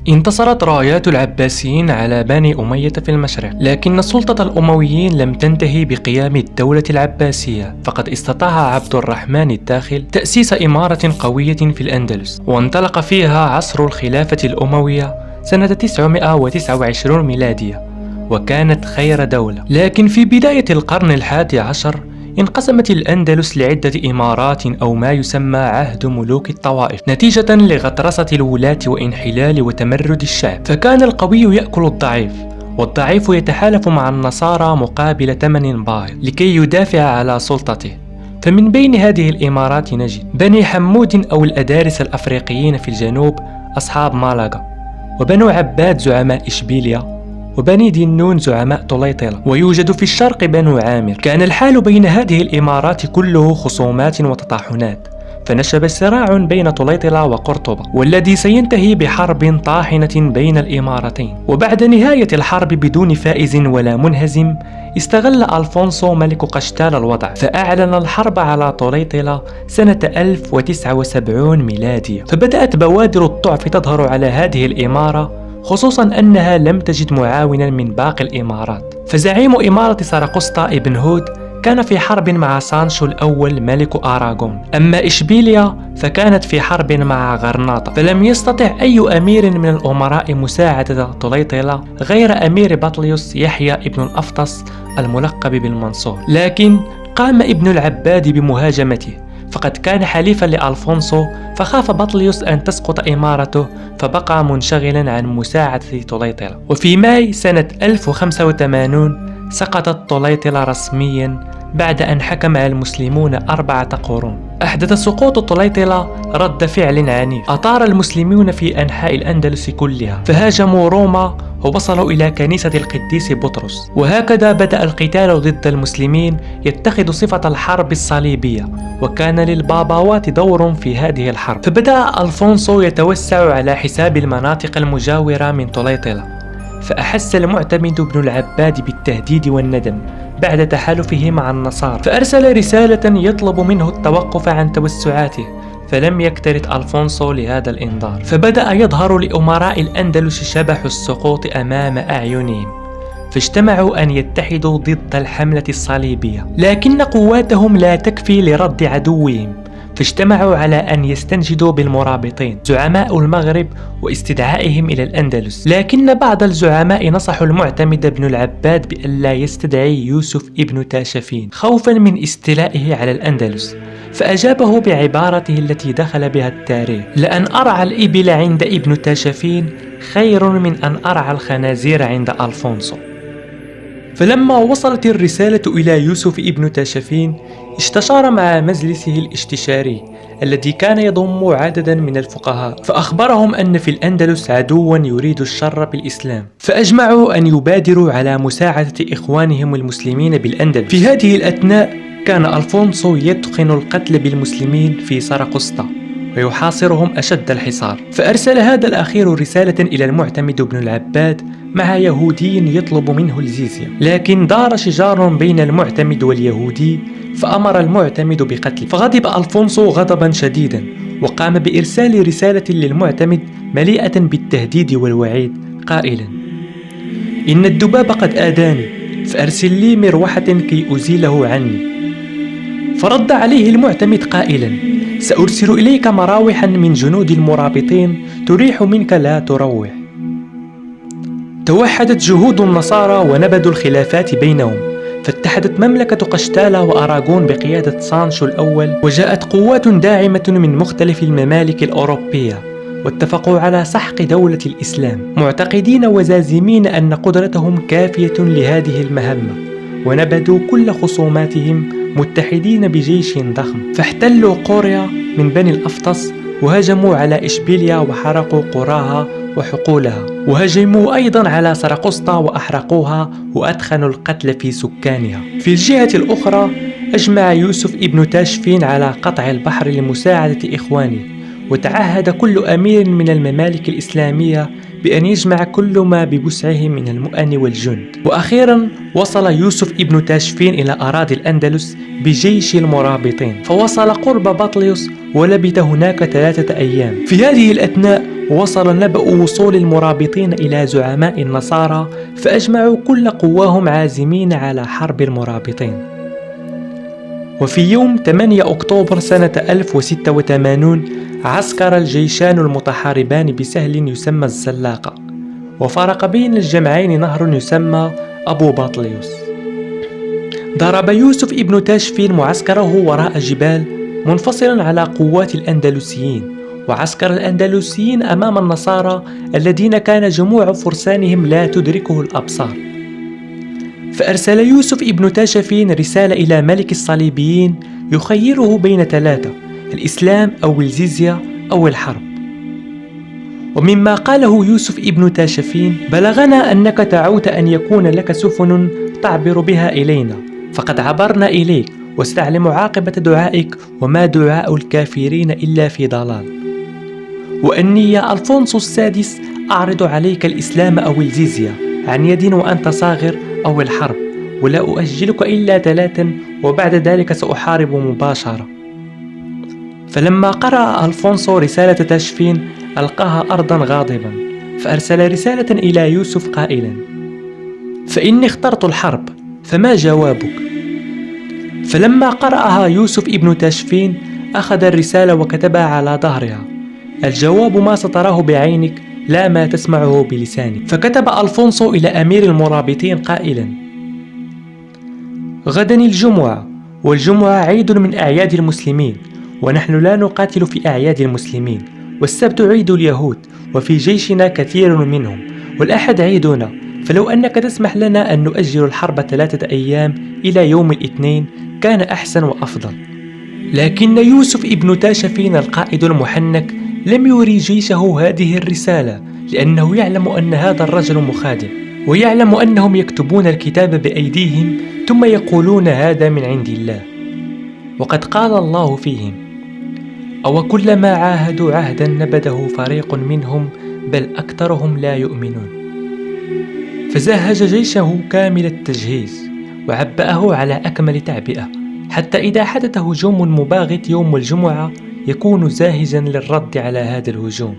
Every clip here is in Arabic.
انتصرت رايات العباسيين على بني أمية في المشرق، لكن سلطة الأمويين لم تنتهي بقيام الدولة العباسية، فقد استطاع عبد الرحمن الداخل تأسيس إمارة قوية في الأندلس، وانطلق فيها عصر الخلافة الأموية سنة 929 ميلادية، وكانت خير دولة. لكن في بداية القرن الحادي عشر انقسمت الأندلس لعدة إمارات أو ما يسمى عهد ملوك الطوائف، نتيجة لغطرسة الولاة وانحلال وتمرد الشعب، فكان القوي يأكل الضعيف، والضعيف يتحالف مع النصارى مقابل ثمن باهظ لكي يدافع على سلطته. فمن بين هذه الإمارات نجد بني حمود أو الأدارس الأفريقيين في الجنوب أصحاب مالاغا، وبنو عباد زعماء إشبيلية، وبني دينون زعماء طليطلة، ويوجد في الشرق بنو عامر. كان الحال بين هذه الإمارات كله خصومات وتطاحنات، فنشب صراع بين طليطلة وقرطبة، والذي سينتهي بحرب طاحنة بين الإمارتين. وبعد نهاية الحرب بدون فائز ولا منهزم، استغل ألفونسو ملك قشتال الوضع، فأعلن الحرب على طليطلة سنة 1079 ميلادية. فبدأت بوادر الضعف تظهر على هذه الإمارة، خصوصا أنها لم تجد معاونا من باقي الإمارات. فزعيم إمارة سرقسطة ابن هود كان في حرب مع سانشو الأول ملك آراغون، أما إشبيليا فكانت في حرب مع غرناطة، فلم يستطع أي أمير من الأمراء مساعدة طليطلة غير أمير بطليوس يحيى ابن الأفطس الملقب بالمنصور. لكن قام ابن العباد بمهاجمته، فقد كان حليفا لألفونسو، فخاف بطليوس أن تسقط إمارته، فبقى منشغلا عن مساعدة طليطلة. وفي ماي سنة 1085 سقطت طليطلة رسميا بعد أن حكم المسلمون 4 قرون. أحدث سقوط طليطلة رد فعل عنيف، أطار المسلمون في أنحاء الأندلس كلها، فهاجموا روما ووصلوا إلى كنيسة القديس بطرس، وهكذا بدأ القتال ضد المسلمين يتخذ صفة الحرب الصليبية، وكان للباباوات دور في هذه الحرب. فبدأ ألفونسو يتوسع على حساب المناطق المجاورة من طليطلة، فأحس المعتمد بن العباد بالتهديد والندم بعد تحالفه مع النصارى، فأرسل رسالة يطلب منه التوقف عن توسعاته، فلم يكترث ألفونسو لهذا الإنذار، فبدأ يظهر لأمراء الأندلس شبح السقوط أمام أعينهم، فاجتمعوا أن يتحدوا ضد الحملة الصليبية، لكن قواتهم لا تكفي لرد عدوهم، فاجتمعوا على أن يستنجدوا بالمرابطين زعماء المغرب واستدعائهم إلى الأندلس. لكن بعض الزعماء نصحوا المعتمد بن العباد بأن لا يستدعي يوسف ابن تاشفين خوفا من استيلائه على الأندلس، فأجابه بعبارته التي دخل بها التاريخ: لأن أرعى الإبل عند ابن تاشفين خير من أن أرعى الخنازير عند ألفونسو. فلما وصلت الرسالة إلى يوسف ابن تاشفين استشار مع مجلسه الاستشاري الذي كان يضم عددا من الفقهاء، فأخبرهم أن في الأندلس عدوا يريد الشر بالإسلام، فأجمعوا أن يبادروا على مساعدة إخوانهم المسلمين بالأندلس. في هذه الأثناء كان ألفونسو يتقن القتل بالمسلمين في سرقسطة ويحاصرهم أشد الحصار، فأرسل هذا الأخير رسالة إلى المعتمد بن العباد مع يهودي يطلب منه الجزية، لكن دار شجار بين المعتمد واليهودي، فأمر المعتمد بقتله، فغضب ألفونسو غضبا شديدا، وقام بإرسال رسالة للمعتمد مليئة بالتهديد والوعيد قائلا: إن الذباب قد آذاني، فأرسل لي مروحة كي أزيله عني. فرد عليه المعتمد قائلا: سأرسل إليك مراوحا من جنود المرابطين تريح منك لا تروح. توحدت جهود النصارى ونبذوا الخلافات بينهم، فاتحدت مملكة قشتالة وأراغون بقيادة سانشو الأول، وجاءت قوات داعمة من مختلف الممالك الأوروبية، واتفقوا على سحق دولة الإسلام، معتقدين وزازمين أن قدرتهم كافية لهذه المهمة، ونبذوا كل خصوماتهم متحدين بجيش ضخم، فاحتلوا قوريا من بني الأفطس، وهجموا على إشبيليا وحرقوا قراها وحقولها، وهجموا أيضا على سرقسطة وأحرقوها وأدخنوا القتل في سكانها. في الجهة الأخرى أجمع يوسف ابن تاشفين على قطع البحر لمساعدة إخوانه، وتعهد كل أمير من الممالك الإسلامية بأن يجمع كل ما بوسعه من المؤن والجند. وأخيرا وصل يوسف ابن تاشفين إلى أراضي الأندلس بجيش المرابطين، فوصل قرب بطليوس ولبث هناك 3 أيام. في هذه الأثناء وصل نبأ وصول المرابطين إلى زعماء النصارى، فأجمعوا كل قواهم عازمين على حرب المرابطين. وفي يوم 8 أكتوبر سنة 1086 عسكر الجيشان المتحاربان بسهل يسمى الزلاقة، وفرق بين الجمعين نهر يسمى أبو بطليوس. ضرب يوسف ابن تاشفين معسكره وراء جبال منفصلا على قوات الأندلسيين، وعسكر الأندلسيين أمام النصارى الذين كان جموع فرسانهم لا تدركه الأبصار. فأرسل يوسف ابن تاشفين رسالة إلى ملك الصليبيين يخيره بين 3: الإسلام أو الجزية أو الحرب. ومما قاله يوسف ابن تاشفين: بلغنا أنك دعوت أن يكون لك سفن تعبر بها إلينا، فقد عبرنا إليك واستعلم عاقبة دعائك، وما دعاء الكافرين إلا في ضلال. وأني يا ألفونسو السادس أعرض عليك الإسلام أو الجزية عن يد وأنت صاغر، أو الحرب، ولا أؤجلك إلا 3، وبعد ذلك سأحارب مباشرة. فلما قرأ ألفونسو رسالة تاشفين ألقاها أرضا غاضبا، فأرسل رسالة إلى يوسف قائلا: فإني اخترت الحرب، فما جوابك؟ فلما قرأها يوسف ابن تاشفين أخذ الرسالة وكتبها على ظهرها: الجواب ما ستراه بعينك، لا ما تسمعه بلسانك. فكتب ألفونسو إلى أمير المرابطين قائلا: غدا الجمعة، والجمعة عيد من أعياد المسلمين، ونحن لا نقاتل في أعياد المسلمين، والسبت عيد اليهود، وفي جيشنا كثير منهم، والأحد عيدنا، فلو أنك تسمح لنا أن نؤجل الحرب 3 أيام إلى يوم الاثنين كان أحسن وأفضل. لكن يوسف ابن تاشفين القائد المحنك لم يري جيشه هذه الرسالة، لأنه يعلم أن هذا الرجل مخادع، ويعلم أنهم يكتبون الكتاب بأيديهم ثم يقولون هذا من عند الله، وقد قال الله فيهم: أو كلما عاهدوا عهدا نبذه فريق منهم بل أكثرهم لا يؤمنون. فزهج جيشه كامل التجهيز وعبأه على أكمل تعبئة، حتى إذا حدث هجوم مباغت يوم الجمعة يكون زاهجا للرد على هذا الهجوم.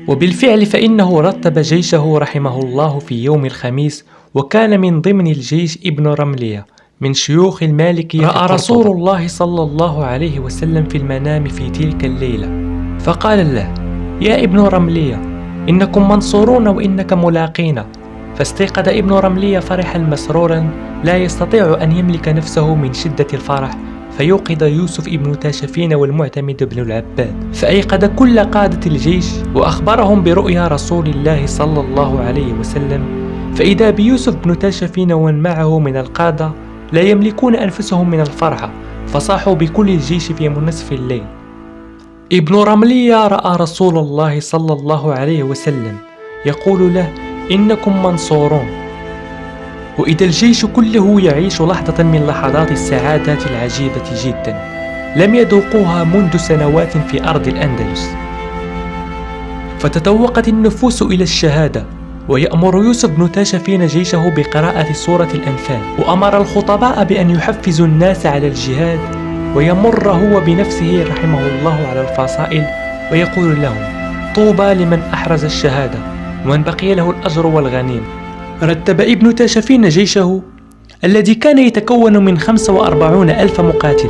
وبالفعل فإنه رتب جيشه رحمه الله في يوم الخميس، وكان من ضمن الجيش ابن رملية من شيوخ المالكية. رأى رسول الله صلى الله عليه وسلم في المنام في تلك الليلة، فقال له: يا ابن رملية، إنكم منصورون وإنك ملاقينا. فاستيقظ ابن رملية فرحا مسرورا لا يستطيع أن يملك نفسه من شدة الفرح، فيوقظ يوسف ابن تاشفين والمعتمد بن العباد، فأيقظ كل قادة الجيش وأخبرهم برؤيا رسول الله صلى الله عليه وسلم. فإذا بيوسف بن تاشفين ومن معه من القادة لا يملكون أنفسهم من الفرحة، فصاحوا بكل الجيش في منتصف الليل. ابن رملية رأى رسول الله صلى الله عليه وسلم يقول له: إنكم منصورون. وإذا الجيش كله يعيش لحظة من لحظات السعادة العجيبة جدا لم يذوقوها منذ سنوات في أرض الأندلس. فتتوقت النفوس إلى الشهادة، ويأمر يوسف بن تاشفين جيشه بقراءة سورة الأنفال، وأمر الخطباء بأن يحفزوا الناس على الجهاد، ويمر هو بنفسه رحمه الله على الفصائل ويقول لهم: طوبى لمن أحرز الشهادة ومن بقي له الأجر والغنيم. رتب ابن تاشفين جيشه الذي كان يتكون من 45,000 مقاتل،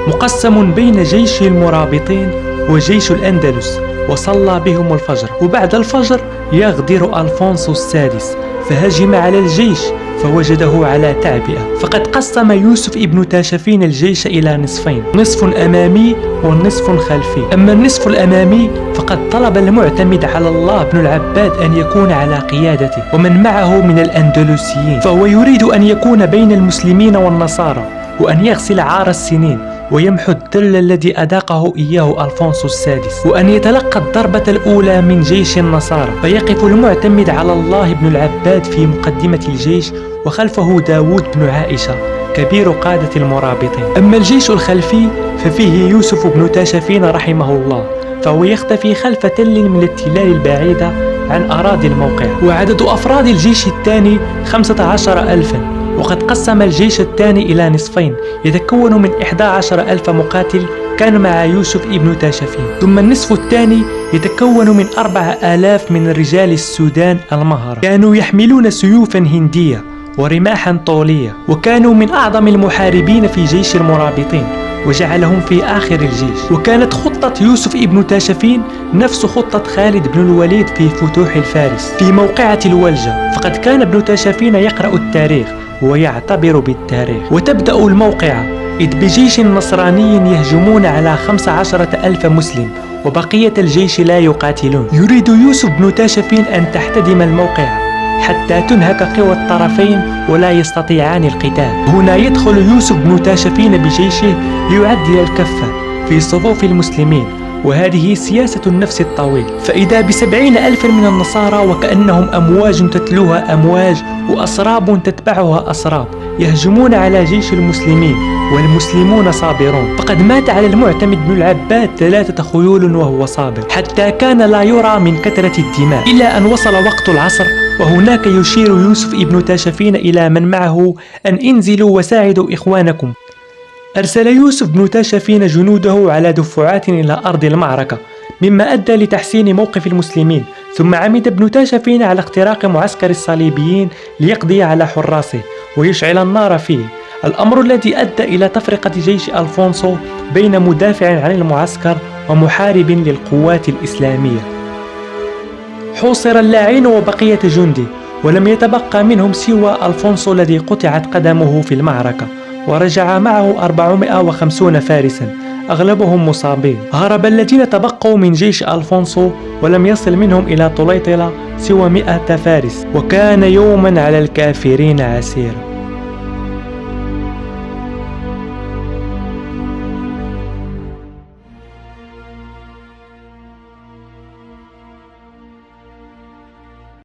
مقسم بين جيش المرابطين وجيش الأندلس، وصلى بهم الفجر. وبعد الفجر يغدر ألفونسو السادس فهجم على الجيش فوجده على تعبئة، فقد قسم يوسف ابن تاشفين الجيش إلى نصفين، نصف أمامي ونصف خلفي. أما النصف الأمامي فقد طلب المعتمد على الله بن العباد أن يكون على قيادته ومن معه من الأندلسيين، فهو يريد أن يكون بين المسلمين والنصارى، وأن يغسل عار السنين ويمحو الذل الذي أذاقه إياه ألفونسو السادس، وأن يتلقى الضربة الأولى من جيش النصارى. فيقف المعتمد على الله بن العباد في مقدمة الجيش، وخلفه داود بن عائشة كبير قادة المرابطين. أما الجيش الخلفي ففيه يوسف بن تاشفين رحمه الله، فهو يختفي خلف تل من التلال البعيدة عن أراضي الموقع. وعدد أفراد الجيش الثاني 15,000، وقد قسم الجيش الثاني إلى نصفين يتكون من 11,000 مقاتل كان مع يوسف ابن تاشفين، ثم النصف الثاني يتكون من 4,000 من رجال السودان المهرة، كانوا يحملون سيوفا هندية ورماحا طولية، وكانوا من أعظم المحاربين في جيش المرابطين، وجعلهم في آخر الجيش. وكانت خطة يوسف ابن تاشفين نفس خطة خالد بن الوليد في فتوح الفارس في موقعة الولجة، فقد كان ابن تاشفين يقرأ التاريخ ويعتبر بالتاريخ. وتبدأ الموقعة إذ بجيش نصراني يهجمون على 15,000 مسلم، وبقية الجيش لا يقاتلون. يريد يوسف بن تاشفين أن تحتدم الموقعة حتى تنهك قوى الطرفين ولا يستطيعان القتال. هنا يدخل يوسف بن تاشفين بجيشه ليعدل الكفة في صفوف المسلمين، وهذه سياسة النفس الطويل. فإذا ب70,000 من النصارى وكأنهم أمواج تتلوها أمواج وأسراب تتبعها أسراب يهجمون على جيش المسلمين، والمسلمون صابرون. فقد مات على المعتمد بن العباد 3 خيول وهو صابر، حتى كان لا يرى من كثرة الدماء، إلى أن وصل وقت العصر، وهناك يشير يوسف ابن تاشفين إلى من معه أن انزلوا وساعدوا إخوانكم. أرسل يوسف بن تاشفين جنوده على دفعات إلى أرض المعركة، مما أدى لتحسين موقف المسلمين. ثم عمد ابن تاشفين على اختراق معسكر الصليبيين ليقضي على حراسه ويشعل النار فيه، الأمر الذي أدى إلى تفرقة جيش ألفونسو بين مدافع عن المعسكر ومحارب للقوات الإسلامية. حوصر اللاعين وبقية جندي، ولم يتبقى منهم سوى ألفونسو الذي قطعت قدمه في المعركة، ورجع معه 450 فارسا أغلبهم مصابين. هرب الذين تبقوا من جيش ألفونسو، ولم يصل منهم إلى طليطلة سوى 100 فارس، وكان يوما على الكافرين عسير.